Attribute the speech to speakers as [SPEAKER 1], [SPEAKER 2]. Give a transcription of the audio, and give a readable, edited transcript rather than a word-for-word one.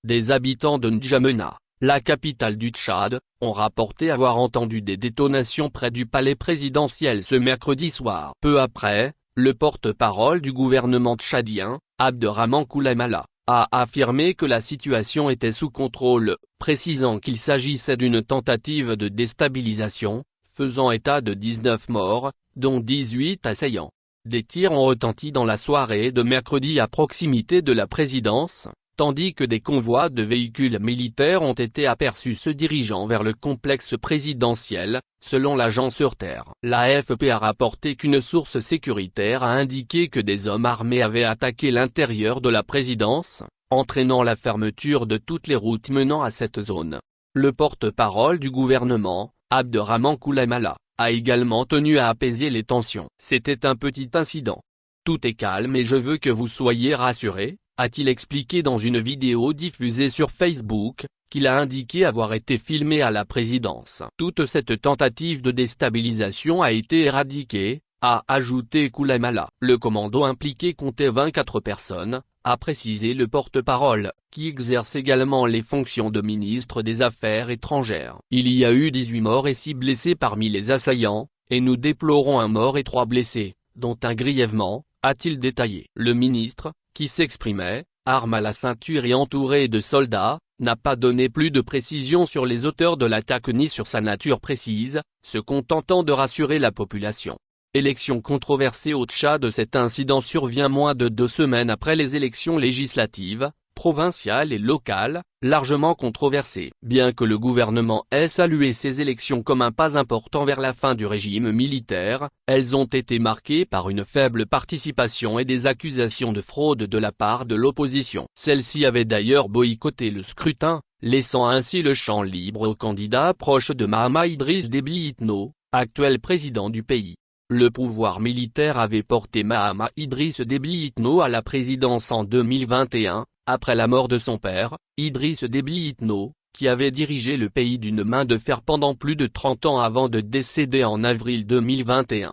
[SPEAKER 1] Des habitants de N'Djamena, la capitale du Tchad, ont rapporté avoir entendu des détonations près du palais présidentiel ce mercredi soir. Peu après, le porte-parole du gouvernement tchadien, Abderrahmane Koulamala, a affirmé que la situation était sous contrôle, précisant qu'il s'agissait d'une tentative de déstabilisation, faisant état de 19 morts, dont 18 assaillants. Des tirs ont retenti dans la soirée de mercredi à proximité de la présidence, tandis que des convois de véhicules militaires ont été aperçus se dirigeant vers le complexe présidentiel, selon l'agence Reuters. L'AFP a rapporté qu'une source sécuritaire a indiqué que des hommes armés avaient attaqué l'intérieur de la présidence, entraînant la fermeture de toutes les routes menant à cette zone. Le porte-parole du gouvernement, Abderrahmane Koulamala, a également tenu à apaiser les tensions. C'était un petit incident. Tout est calme et je veux que vous soyez rassurés, a-t-il expliqué dans une vidéo diffusée sur Facebook, qu'il a indiqué avoir été filmé à la présidence. Toute cette tentative de déstabilisation a été éradiquée, a ajouté Koulamala. Le commando impliqué comptait 24 personnes, a précisé le porte-parole, qui exerce également les fonctions de ministre des Affaires étrangères. Il y a eu 18 morts et 6 blessés parmi les assaillants, et nous déplorons un mort et 3 blessés, dont un grièvement, a-t-il détaillé. Le ministre, qui s'exprimait, arme à la ceinture et entouré de soldats, n'a pas donné plus de précisions sur les auteurs de l'attaque ni sur sa nature précise, se contentant de rassurer la population. Élection controversée au Tchad. Cet incident survient moins de 2 semaines après les élections législatives, provinciales et locales, largement controversées. Bien que le gouvernement ait salué ces élections comme un pas important vers la fin du régime militaire, elles ont été marquées par une faible participation et des accusations de fraude de la part de l'opposition. Celle-ci avait d'ailleurs boycotté le scrutin, laissant ainsi le champ libre aux candidats proches de Mahamat Idriss Déby Itno, actuel président du pays. Le pouvoir militaire avait porté Mahamat Idriss Déby Itno à la présidence en 2021, après la mort de son père, Idriss Déby Itno, qui avait dirigé le pays d'une main de fer pendant plus de 30 ans avant de décéder en avril 2021.